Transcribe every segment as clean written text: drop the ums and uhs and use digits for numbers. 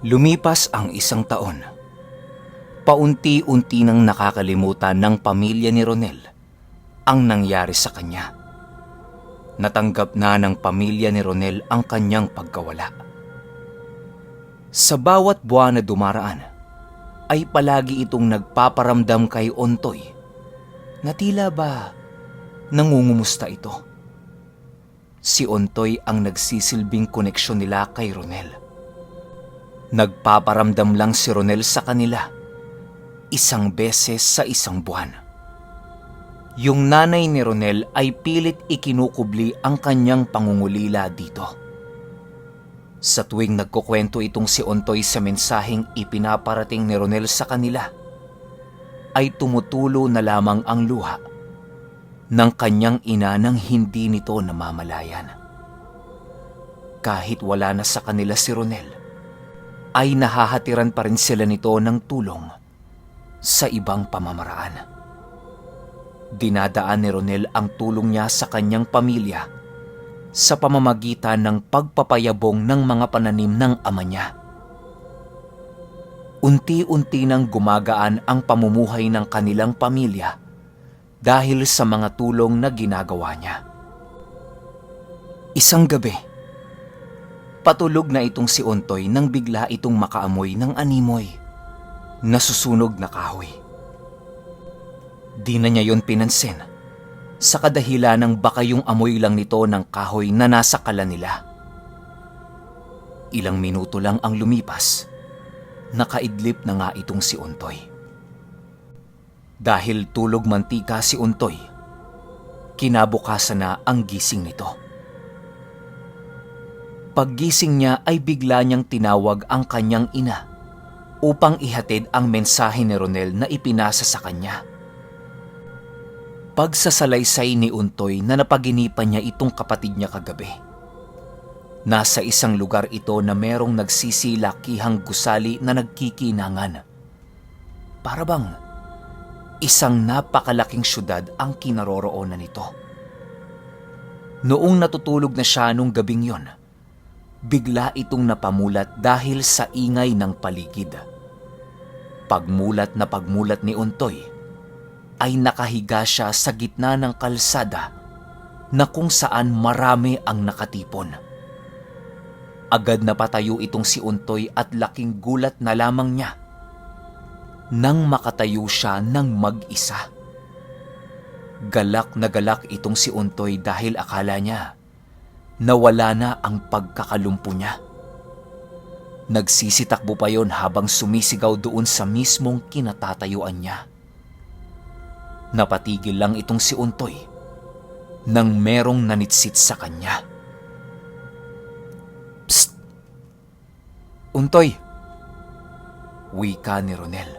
Lumipas ang isang taon. Paunti-unti nang nakakalimutan ng pamilya ni Ronel ang nangyari sa kanya. Natanggap na ng pamilya ni Ronel ang kanyang pagkawala. Sa bawat buwan na dumaraan, ay palagi itong nagpaparamdam kay Ontoy na tila ba nangungumusta ito. Si Ontoy ang nagsisilbing koneksyon nila kay Ronel. Nagpaparamdam lang si Ronel sa kanila isang beses sa isang buwan. Yung nanay ni Ronel ay pilit ikinukubli ang kanyang pangungulila dito. Sa tuwing nagkukwento itong si Ontoy sa mensaheng ipinaparating ni Ronel sa kanila, ay tumutulo na lamang ang luha ng kanyang ina nang hindi nito namamalayan. Kahit wala na sa kanila si Ronel, ay nahahatiran pa rin sila nito ng tulong sa ibang pamamaraan. Dinadaan ni Ronel ang tulong niya sa kanyang pamilya sa pamamagitan ng pagpapayabong ng mga pananim ng ama niya. Unti-unti nang gumagaan ang pamumuhay ng kanilang pamilya dahil sa mga tulong na ginagawa niya. Isang gabi, patulog na itong si Ontoy nang bigla itong makaamoy ng animoy na susunog na kahoy. Di na niya yon pinansin sa kadahilan ng baka yung amoy lang nito ng kahoy na nasa kalan nila. Ilang minuto lang ang lumipas, nakaidlip na nga itong si Ontoy. Dahil tulog mantika si Ontoy, kinabukasan na ang gising nito. Paggising niya ay bigla niyang tinawag ang kanyang ina upang ihatid ang mensahe ni Ronel na ipinasa sa kanya. Pagsasalaysay ni Ontoy na napaginipan niya itong kapatid niya kagabi. Nasa isang lugar ito na merong nagsisilakihang gusali na nagkikinangan. Para bang isang napakalaking syudad ang kinaroroonan nito. Noong natutulog na siya nung gabing yon, bigla itong napamulat dahil sa ingay ng paligid. Pagmulat na pagmulat ni Ontoy, ay nakahiga siya sa gitna ng kalsada na kung saan marami ang nakatipon. Agad na patayo itong si Ontoy at laking gulat na lamang niya nang makatayo siya ng mag-isa. Galak na galak itong si Ontoy dahil akala niya nawala na ang pagkakalumpo niya. Nagsisitakbo pa yon habang sumisigaw doon sa mismong kinatatayuan niya. Napatigil lang itong si Ontoy nang merong nanitsit sa kanya. Psst! Ontoy! Wika ni Ronel.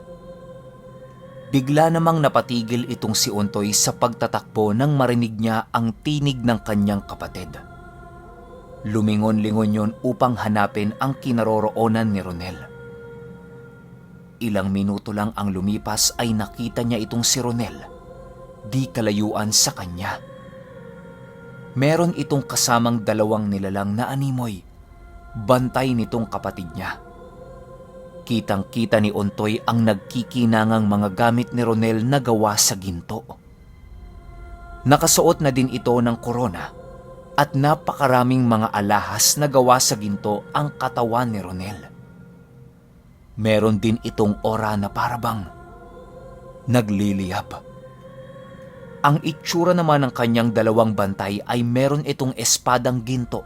Bigla namang napatigil itong si Ontoy sa pagtatakbo nang marinig niya ang tinig ng kanyang kapatid. Lumingon-lingon yon upang hanapin ang kinaroroonan ni Ronel. Ilang minuto lang ang lumipas ay nakita niya itong si Ronel di kalayuan sa kanya. Meron itong kasamang dalawang nilalang na animoy, bantay nitong kapatid niya. Kitang-kita ni Ontoy ang nagkikinangang mga gamit ni Ronel na gawa sa ginto. Nakasuot na din ito ng korona at napakaraming mga alahas na gawa sa ginto ang katawan ni Ronel. Meron din itong ora na parabang nagliliyab. Ang itsura naman ng kanyang dalawang bantay ay meron itong espadang ginto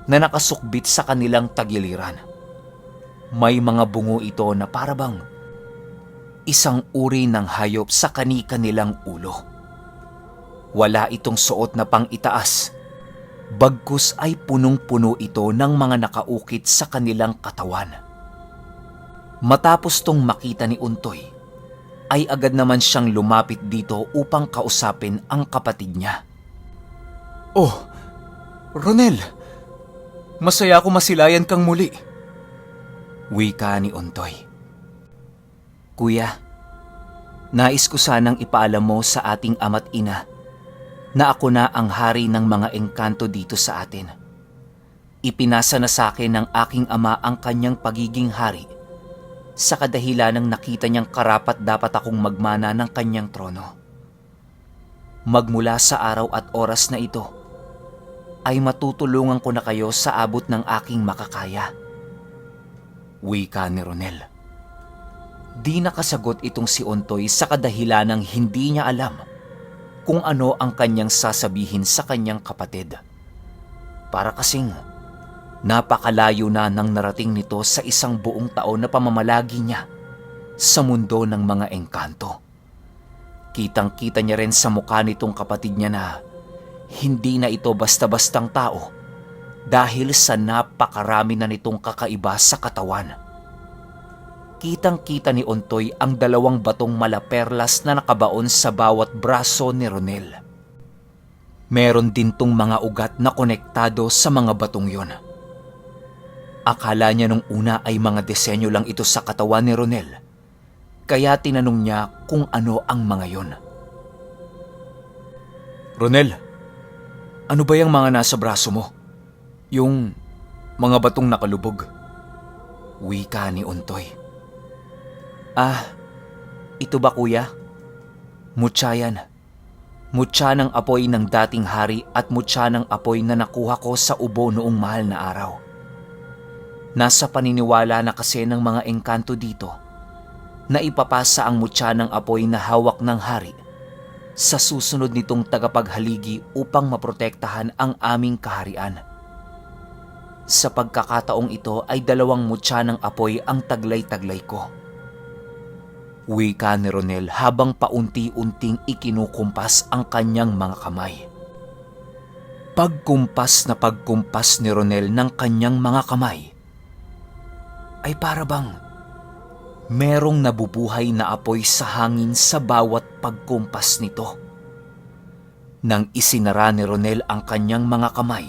na nakasukbit sa kanilang tagiliran. May mga bungo ito na parabang isang uri ng hayop sa kani-kanilang ulo. Wala itong suot na pang-itaas, bagkus ay punong-puno ito ng mga nakaukit sa kanilang katawan. Matapos tong makita ni Ontoy, ay agad naman siyang lumapit dito upang kausapin ang kapatid niya. Oh, Ronel! Masaya ako masilayan kang muli. Wika ni Ontoy. Kuya, nais ko sanang ipaalam mo sa ating ama't ina na ako na ang hari ng mga engkanto dito sa atin. Ipinasa na sa akin ng aking ama ang kanyang pagiging hari sa kadahilanang nakita niyang karapat dapat akong magmana ng kanyang trono. Magmula sa araw at oras na ito, ay matutulungan ko na kayo sa abot ng aking makakaya. Wika ni Ronel. Di nakasagot itong si Ontoy sa kadahilanang hindi niya alam kung ano ang kanyang sasabihin sa kanyang kapatid. Para kasing napakalayo na nang narating nito sa isang buong taon na pamamalagi niya sa mundo ng mga engkanto. Kitang-kita niya rin sa mukha nitong kapatid niya na hindi na ito basta-bastang tao dahil sa napakarami na nitong kakaiba sa katawan. Kitang-kita ni Ontoy ang 2 batong malaperlas na nakabaon sa bawat braso ni Ronel. Meron din tong mga ugat na konektado sa mga batong yon. Akala niya nung una ay mga disenyo lang ito sa katawan ni Ronel, kaya tinanong niya kung ano ang mga yon. Ronel, ano ba yung mga nasa braso mo? Yung mga batong nakalubog? Wika ni Ontoy. Ito ba kuya? Mutya yan. Mutya ng apoy ng dating hari at mutya ng apoy na nakuha ko sa ubo noong mahal na araw. Nasa paniniwala na kasi ng mga engkanto dito na ipapasa ang mutya ng apoy na hawak ng hari sa susunod nitong tagapaghaligi upang maprotektahan ang aming kaharian. Sa pagkakataong ito ay 2 mutya ng apoy ang taglay-taglay ko. Wika ni Ronel habang paunti-unting ikinukumpas ang kanyang mga kamay. Pagkumpas na pagkumpas ni Ronel ng kanyang mga kamay, ay para bang merong nabubuhay na apoy sa hangin sa bawat pagkumpas nito. Nang isinara ni Ronel ang kanyang mga kamay,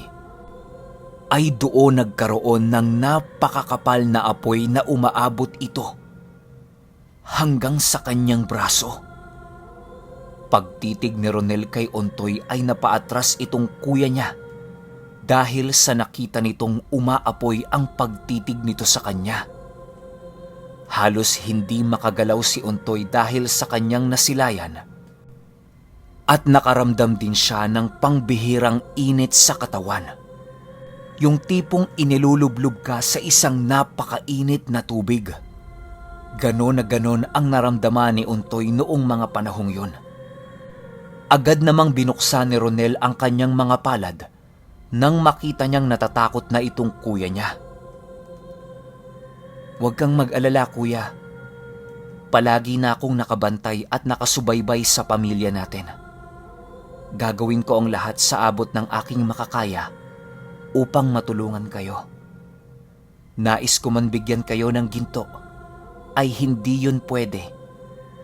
ay doon nagkaroon ng napakakapal na apoy na umaabot ito hanggang sa kanyang braso. Pagtitig ni Ronel kay Ontoy ay napaatras itong kuya niya dahil sa nakita nitong umaapoy ang pagtitig nito sa kanya. Halos hindi makagalaw si Ontoy dahil sa kanyang nasilayan at nakaramdam din siya ng pangbihirang init sa katawan. Yung tipong inilulublob ka sa isang napakainit na tubig. Ganon na ganon ang naramdaman ni Ontoy noong mga panahong yun. Agad namang binuksan ni Ronel ang kanyang mga palad nang makita niyang natatakot na itong kuya niya. Huwag kang mag-alala kuya. Palagi na akong nakabantay at nakasubaybay sa pamilya natin. Gagawin ko ang lahat sa abot ng aking makakaya upang matulungan kayo. Nais ko man bigyan kayo ng ginto, ay hindi yun pwede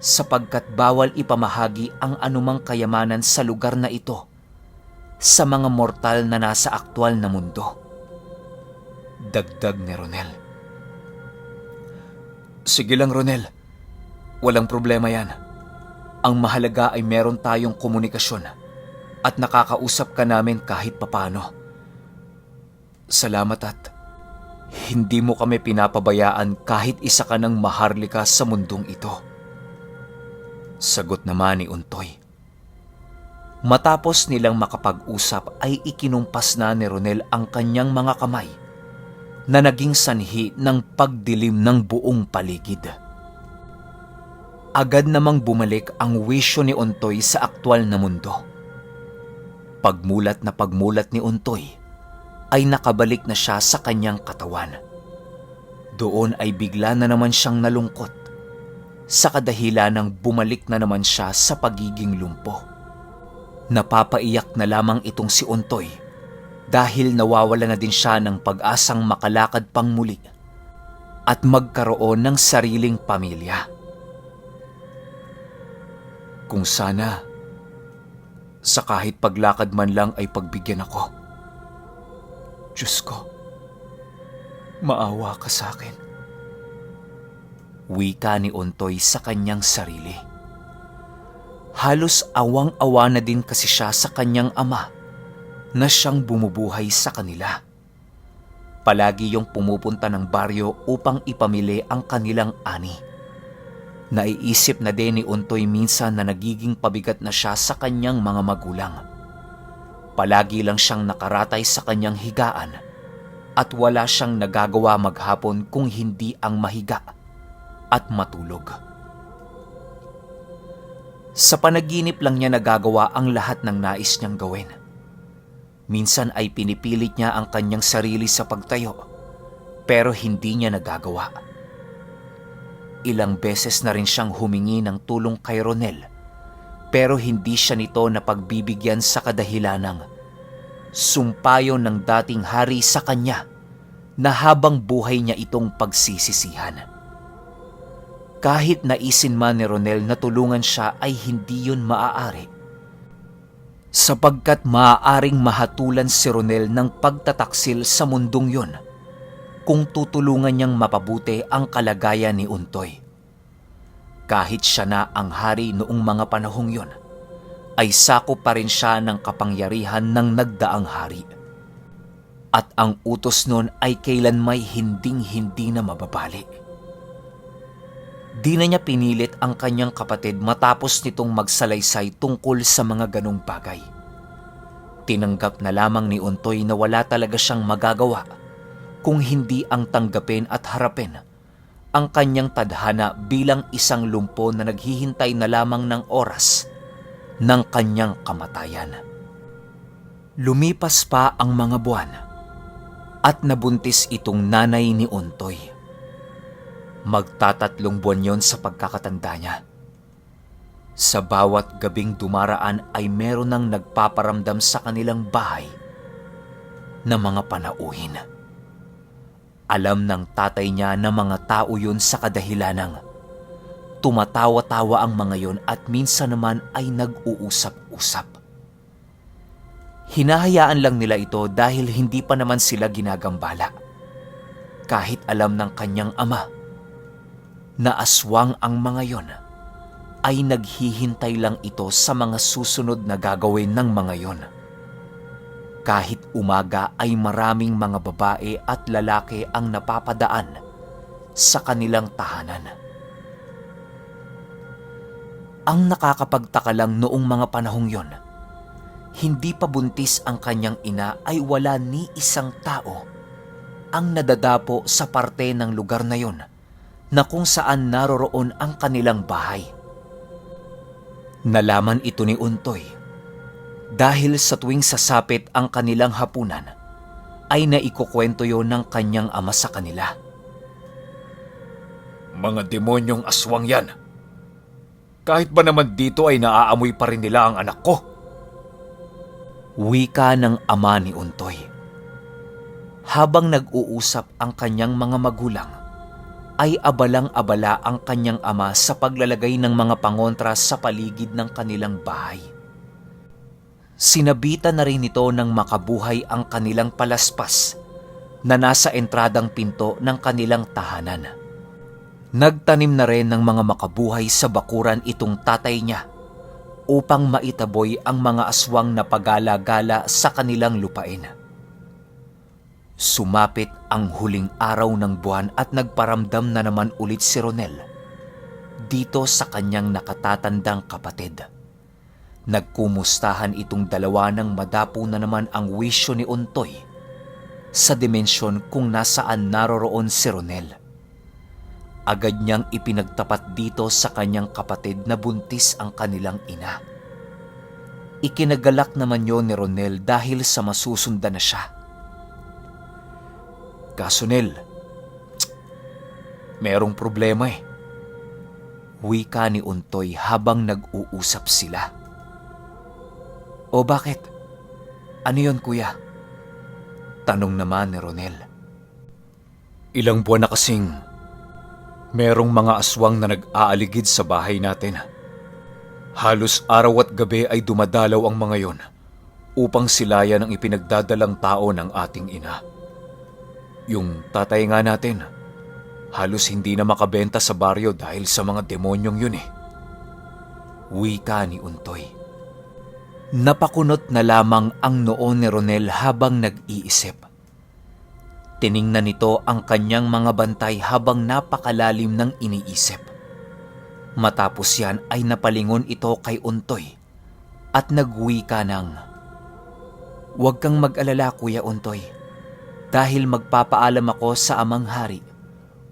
sapagkat bawal ipamahagi ang anumang kayamanan sa lugar na ito sa mga mortal na nasa aktwal na mundo. Dagdag ni Ronel. Sige lang Ronel, walang problema yan. Ang mahalaga ay meron tayong komunikasyon at nakakausap ka namin kahit papano. Salamat at hindi mo kami pinapabayaan kahit isa ka ng maharlika sa mundong ito. Sagot naman ni Ontoy. Matapos nilang makapag-usap ay ikinumpas na ni Ronel ang kanyang mga kamay na naging sanhi ng pagdilim ng buong paligid. Agad namang bumalik ang wisyo ni Ontoy sa aktwal na mundo. Pagmulat ni Ontoy ay nakabalik na siya sa kanyang katawan. Doon ay bigla na naman siyang nalungkot sa kadahilanang bumalik na naman siya sa pagiging lumpo. Napapaiyak na lamang itong si Ontoy dahil nawawala na din siya ng pag-asang makalakad pang muli at magkaroon ng sariling pamilya. Kung sana, sa kahit paglakad man lang ay pagbigyan ako. Diyos ko, maawa ka sa akin. Wika ni Ontoy sa kanyang sarili. Halos awang-awa na din kasi siya sa kanyang ama na siyang bumubuhay sa kanila. Palagi yung pumupunta ng baryo upang ipamili ang kanilang ani. Naiisip na din ni Untoy minsan na nagiging pabigat na siya sa kanyang mga magulang. Palagi lang siyang nakaratay sa kanyang higaan at wala siyang nagagawa maghapon kung hindi ang mahiga at matulog. Sa panaginip lang niya nagagawa ang lahat ng nais niyang gawin. Minsan ay pinipilit niya ang kanyang sarili sa pagtayo, pero hindi niya nagagawa. Ilang beses na rin siyang humingi ng tulong kay Ronel, pero hindi siya nito napagbibigyan sa kadahilanang sumpayon ng dating hari sa kanya na habang buhay niya itong pagsisisihan. Kahit naisin man ni Ronel na tulungan siya ay hindi yun maaari, sapagkat maaaring mahatulan si Ronel ng pagtataksil sa mundong yun kung tutulungan niyang mapabuti ang kalagayan ni Untoy. Kahit siya na ang hari noong mga panahong yun, ay sakop pa rin siya ng kapangyarihan ng nagdaang hari. At ang utos nun ay kailanmay hinding-hindi na mababali. Di na niya pinilit ang kanyang kapatid matapos nitong magsalaysay tungkol sa mga ganong bagay. Tinanggap na lamang ni Untoy na wala talaga siyang magagawa kung hindi ang tanggapin at harapin ang kanyang tadhana bilang isang lumpo na naghihintay na lamang ng oras ng kanyang kamatayan. Lumipas pa ang mga buwan at nabuntis itong nanay ni Untoy. Magtatatlong buwan yon sa pagkakatanda niya. Sa bawat gabing dumaraan ay meron ng nagpaparamdam sa kanilang bahay na mga panauhin. Alam ng tatay niya na mga tao yun sa kadahilanang tumatawa-tawa ang mga yon at minsan naman ay nag-uusap-usap. Hinahayaan lang nila ito dahil hindi pa naman sila ginagambala. Kahit alam ng kanyang ama na aswang ang mga yon, ay naghihintay lang ito sa mga susunod na gagawin ng mga yon. Kahit umaga ay maraming mga babae at lalaki ang napapadaan sa kanilang tahanan. Ang nakakapagtaka lang noong mga panahong yon, hindi pa buntis ang kanyang ina ay wala ni isang tao ang nadadapo sa parte ng lugar na yon na kung saan naroroon ang kanilang bahay. Nalaman ito ni Untoy dahil sa tuwing sasapit ang kanilang hapunan ay naikukwento yon ng kanyang ama sa kanila. Mga demonyong aswang yan. Kahit ba naman dito ay naaamoy pa rin nila ang anak ko? Wika ng ama ni Untoy. Habang nag-uusap ang kanyang mga magulang, ay abalang-abala ang kanyang ama sa paglalagay ng mga pangontra sa paligid ng kanilang bahay. Sinabitan na rin ito ng makabuhay ang kanilang palaspas na nasa entradang pinto ng kanilang tahanan. Nagtanim na rin ng mga makabuhay sa bakuran itong tatay niya upang maitaboy ang mga aswang na pagala-gala sa kanilang lupain. Sumapit ang huling araw ng buwan at nagparamdam na naman ulit si Ronel dito sa kanyang nakatatandang kapatid. Nagkumustahan itong dalawa nang madapo na naman ang wisyo ni Untoy sa dimensyon kung nasaan naroroon si Ronel. Agad niyang ipinagtapat dito sa kanyang kapatid na buntis ang kanilang ina. Ikinagalak naman yon ni Ronel dahil sa masusundan na siya. Kaso Nel, merong problema eh. Wika ni Untoy habang nag-uusap sila. O bakit? Ano yon kuya? Tanong naman ni Ronel. Ilang buwan na kasing merong mga aswang na nag-aaligid sa bahay natin. Halos araw at gabi ay dumadalaw ang mga yon upang silayan ang ipinagdadalang tao ng ating ina. Yung tatay nga natin, halos hindi na makabenta sa baryo dahil sa mga demonyong yun eh. Wika ni Untoy. Napakunot na lamang ang noo ni Ronel habang nag-iisip. Tiningnan nito ang kanyang mga bantay habang napakalalim ng iniisip. Matapos yan ay napalingon ito kay Untoy at nagwika ng, "Huwag kang mag-alala, Kuya Untoy, dahil magpapaalam ako sa Amang Hari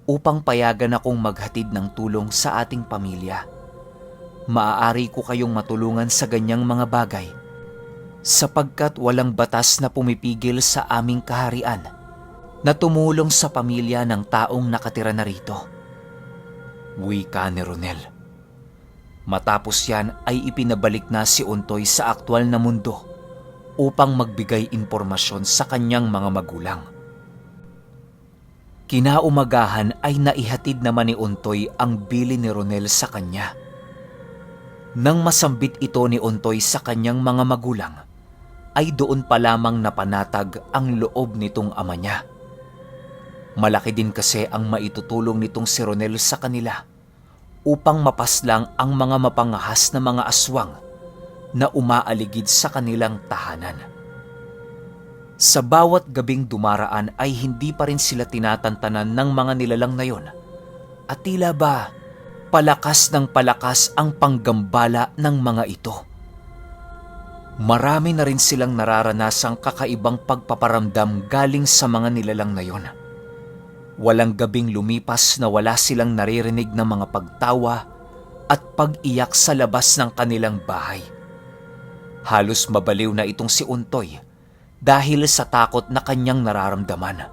upang payagan akong maghatid ng tulong sa ating pamilya. Maaari ko kayong matulungan sa ganyang mga bagay sapagkat walang batas na pumipigil sa aming kaharian na tumulong sa pamilya ng taong nakatira na rito." Wika ni Ronel. Matapos yan ay ipinabalik na si Untoy sa aktwal na mundo upang magbigay impormasyon sa kanyang mga magulang. Kinaumagahan ay naihatid naman ni Untoy ang bili ni Ronel sa kanya. Nang masambit ito ni Untoy sa kanyang mga magulang, ay doon pa lamang napanatag ang loob nitong ama niya. Malaki din kasi ang maitutulong nitong si Ronel sa kanila upang mapaslang ang mga mapangahas na mga aswang na umaaligid sa kanilang tahanan. Sa bawat gabing dumaraan ay hindi pa rin sila tinatantanan ng mga nilalang na yon at tila ba palakas ng palakas ang panggambala ng mga ito. Marami na rin silang nararanasang kakaibang pagpaparamdam galing sa mga nilalang na yon. Walang gabing lumipas na wala silang naririnig na mga pagtawa at pag-iyak sa labas ng kanilang bahay. Halos mabaliw na itong si Untoy dahil sa takot na kanyang nararamdaman.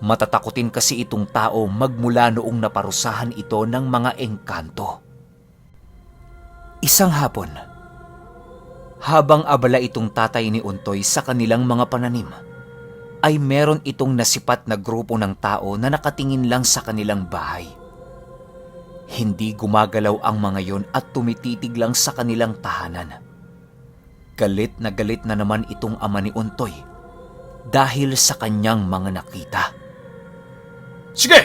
Matatakotin kasi itong tao magmula noong naparusahan ito ng mga engkanto. Isang hapon, habang abala itong tatay ni Untoy sa kanilang mga pananim, ay meron itong nasipat na grupo ng tao na nakatingin lang sa kanilang bahay. Hindi gumagalaw ang mga yon at tumititig lang sa kanilang tahanan. Galit na naman itong ama ni Untoy dahil sa kanyang mga nakita. "Sige!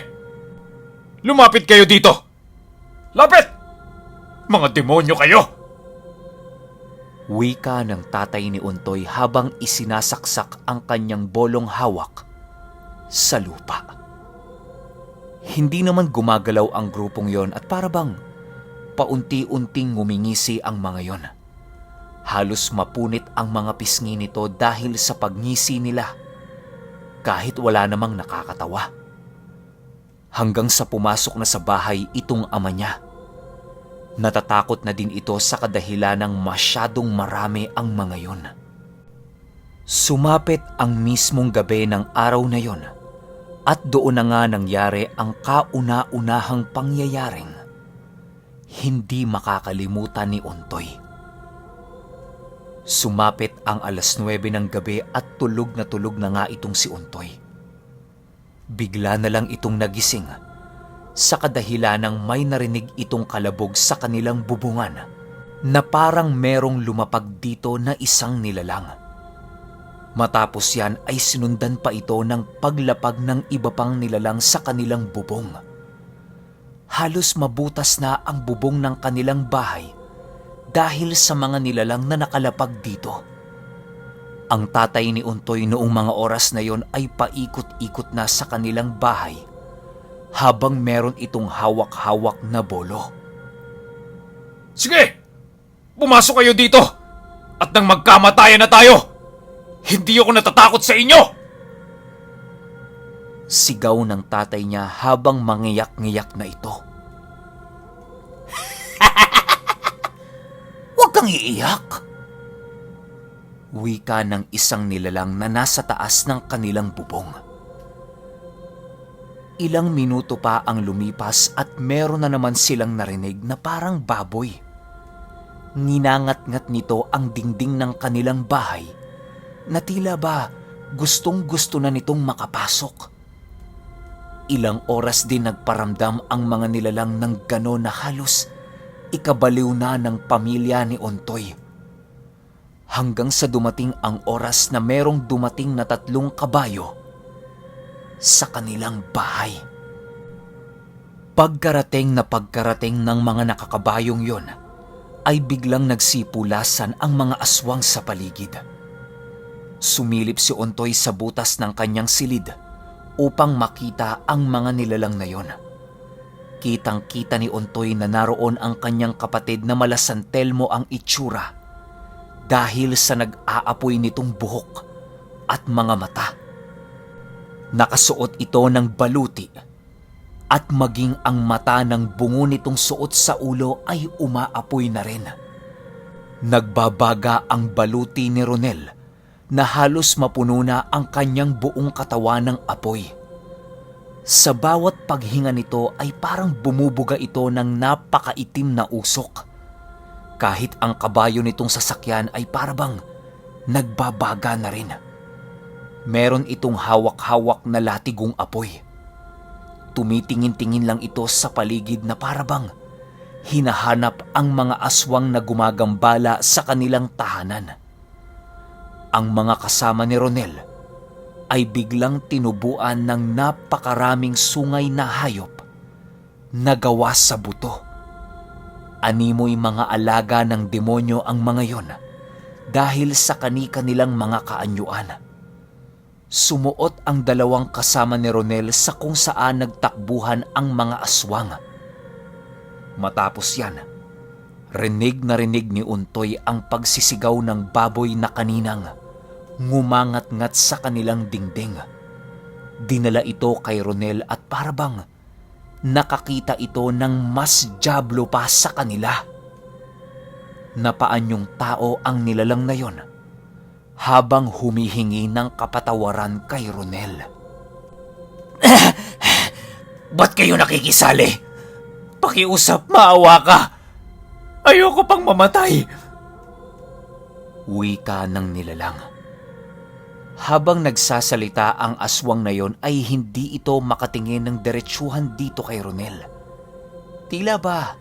Lumapit kayo dito! Lapit! Mga demonyo kayo!" Wika ng tatay ni Untoy habang isinasaksak ang kanyang bolong hawak sa lupa. Hindi naman gumagalaw ang grupong yon at parabang paunti-unting ngumingisi ang mga yon. Halos mapunit ang mga pisngi nito dahil sa pagngisi nila kahit wala namang nakakatawa. Hanggang sa pumasok na sa bahay itong ama niya. Natatakot na din ito sa kadahilanang masyadong marami ang mga yon. Sumapit ang mismong gabi ng araw na yon at doon na nga nangyari ang kauna-unahang pangyayaring hindi makakalimutan ni Untoy. Sumapit ang 9:00 ng gabi at tulog na nga itong si Untoy. Bigla na lang itong nagising sa kadahilanang may narinig itong kalabog sa kanilang bubungan na parang merong lumapag dito na isang nilalang. Matapos yan ay sinundan pa ito ng paglapag ng iba pang nilalang sa kanilang bubong. Halos mabutas na ang bubong ng kanilang bahay dahil sa mga nilalang na nakalapag dito. Ang tatay ni Untoy noong mga oras na yon ay paikot-ikot na sa kanilang bahay habang meron itong hawak-hawak na bolo. "Sige! Pumasok kayo dito! At nang magkamatayan na tayo! Hindi ako natatakot sa inyo!" Sigaw ng tatay niya habang mangiyak-ngiyak na ito. "Huwag kang iiyak!" Wika ng isang nilalang na nasa taas ng kanilang bubong. Ilang minuto pa ang lumipas at meron na naman silang narinig na parang baboy. Nginangat-ngat nito ang dingding ng kanilang bahay na tila ba gustong-gusto na nitong makapasok. Ilang oras din nagparamdam ang mga nilalang ng gano'n na halos ikabaliw na ng pamilya ni Untoy. Hanggang sa dumating ang oras na merong dumating na 3 kabayo sa kanilang bahay. Pagkarating ng mga nakakabayong yon, ay biglang nagsipulasan ang mga aswang sa paligid. Sumilip si Untoy sa butas ng kanyang silid upang makita ang mga nilalang na yon. Kitang-kita ni Untoy na naroon ang kanyang kapatid na mala San Telmo ang itsura dahil sa nag-aapoy nitong buhok at mga mata. Nakasuot ito ng baluti at maging ang mata ng bungo nitong suot sa ulo ay umaapoy na rin. Nagbabaga ang baluti ni Ronel na halos mapuno na ang kanyang buong katawan ng apoy. Sa bawat paghinga nito ay parang bumubuga ito ng napakaitim na usok. Kahit ang kabayo nitong sasakyan ay parabang nagbabaga na rin. Meron itong hawak-hawak na latigong apoy. Tumitingin-tingin lang ito sa paligid na parabang hinahanap ang mga aswang na gumagambala sa kanilang tahanan. Ang mga kasama ni Ronel ay biglang tinubuan ng napakaraming sungay na hayop na gawa sa buto. Animoy mga alaga ng demonyo ang mga yon dahil sa kani-kanilang mga kaanyuan. Sumuot ang dalawang kasama ni Ronel sa kung saan nagtakbuhan ang mga aswang. Matapos yan, rinig na rinig ni Untoy ang pagsisigaw ng baboy na kaninang ngumangat-ngat sa kanilang dingding. Dinala ito kay Ronel at parabang nakakita ito ng mas dyablo pa sa kanila. Napaanyong tao ang nilalang na yon habang humihingi ng kapatawaran kay Ronel. Ba't kayo nakikisali? Pakiusap, maawa ka. Ayoko pang mamatay. Wika ng nilalang. Habang nagsasalita ang aswang na yon ay hindi ito makatingin ng diretsuhan dito kay Ronel. Tila ba,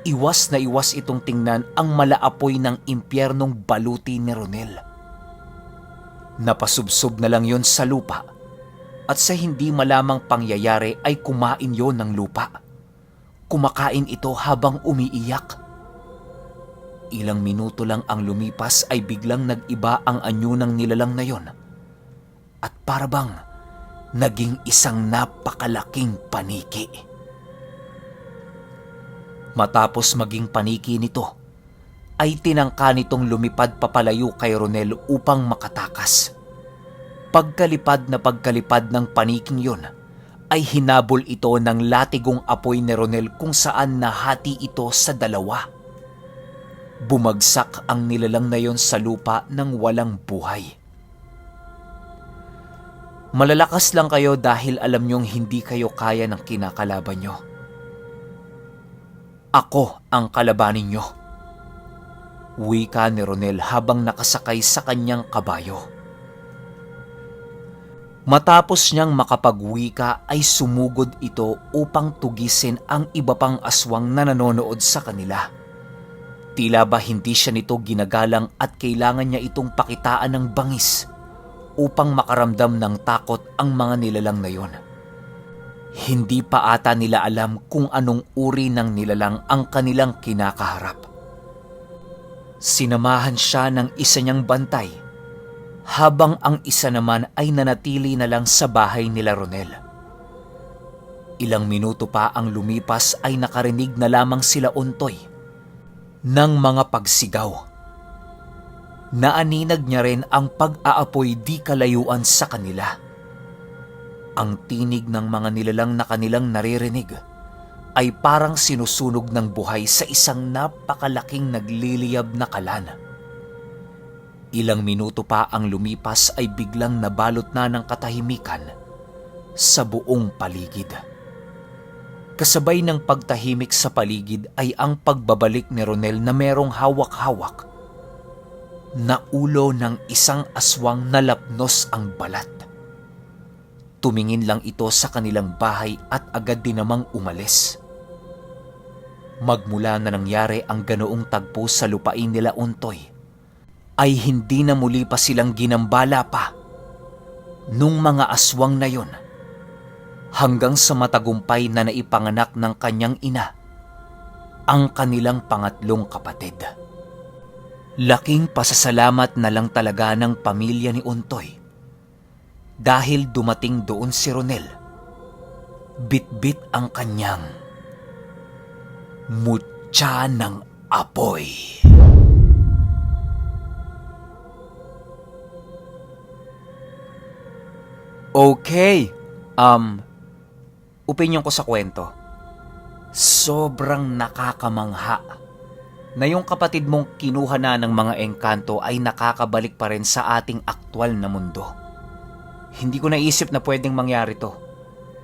iwas na iwas itong tingnan ang malaapoy ng impyernong baluti ni Ronel. Napasubsob na lang yon sa lupa at sa hindi malamang pangyayari ay kumain yon ng lupa. Kumakain ito habang umiiyak. Ilang minuto lang ang lumipas ay biglang nag-iba ang anyo ng nilalang na yon at parabang naging isang napakalaking paniki. Matapos maging paniki nito, ay tinangka nitong lumipad papalayo kay Ronel upang makatakas. Pagkalipad ng paniking yon, ay hinabol ito ng latigong apoy ni Ronel kung saan nahati ito sa dalawa. Bumagsak ang nilalang na yon sa lupa ng walang buhay. Malalakas lang kayo dahil alam niyong hindi kayo kaya ng kinakalaban niyo. Ako ang kalabanin niyo. Wika ni Ronel habang nakasakay sa kanyang kabayo. Matapos niyang makapagwika ay sumugod ito upang tugisin ang iba pang aswang na nanonood sa kanila. Tila ba hindi siya nito ginagalang at kailangan niya itong pakitaan ng bangis upang makaramdam ng takot ang mga nilalang na yon. Hindi pa ata nila alam kung anong uri ng nilalang ang kanilang kinakaharap. Sinamahan siya ng isa niyang bantay habang ang isa naman ay nanatili na lang sa bahay nila Ronel. Ilang minuto pa ang lumipas ay nakarinig na lamang sila Untoy ng mga pagsigaw. Naaninag niya rin ang pag-aapoy di kalayuan sa kanila. Ang tinig ng mga nilalang na kanilang naririnig ay parang sinusunog ng buhay sa isang napakalaking nagliliyab na kalan. Ilang minuto pa ang lumipas ay biglang nabalot na ng katahimikan sa buong paligid. Kasabay ng pagtahimik sa paligid ay ang pagbabalik ni Ronel na merong hawak-hawak na ulo ng isang aswang na lapnos ang balat. Tumingin lang ito sa kanilang bahay at agad din namang umalis. Magmula na nangyari ang ganoong tagpo sa lupain nila Untoy, ay hindi na muli pa silang ginambala pa nung mga aswang na yon hanggang sa matagumpay na naipanganak ng kanyang ina ang kanilang pangatlong kapatid. Laking pasasalamat na lang talaga ng pamilya ni Untoy dahil dumating doon si Ronel. Bitbit ang kanyang mutya ng apoy. Okay, opinyon ko sa kwento. Sobrang nakakamangha na yung kapatid mong kinuha na ng mga engkanto ay nakakabalik pa rin sa ating aktwal na mundo. Hindi ko naisip na pwedeng mangyari to.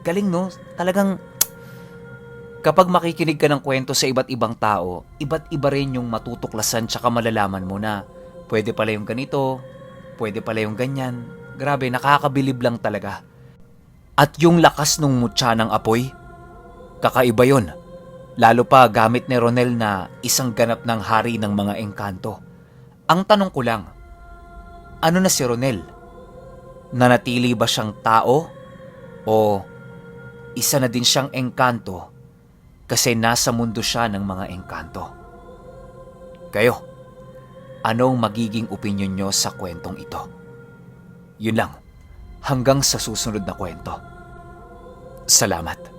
Galing no? Talagang kapag makikinig ka ng kwento sa iba't ibang tao, iba't iba rin yung matutuklasan tsaka malalaman mo na pwede pala yung ganito, pwede pala yung ganyan. Grabe, nakakabilib lang talaga. At yung lakas ng mutya ng apoy, kakaiba yun. Lalo pa gamit ni Ronel na isang ganap ng hari ng mga engkanto. Ang tanong ko lang, ano na si Ronel? Nanatili ba siyang tao? O isa na din siyang engkanto kasi nasa mundo siya ng mga engkanto? Kayo, anong magiging opinyon nyo sa kwentong ito? Yun lang, hanggang sa susunod na kwento. Salamat.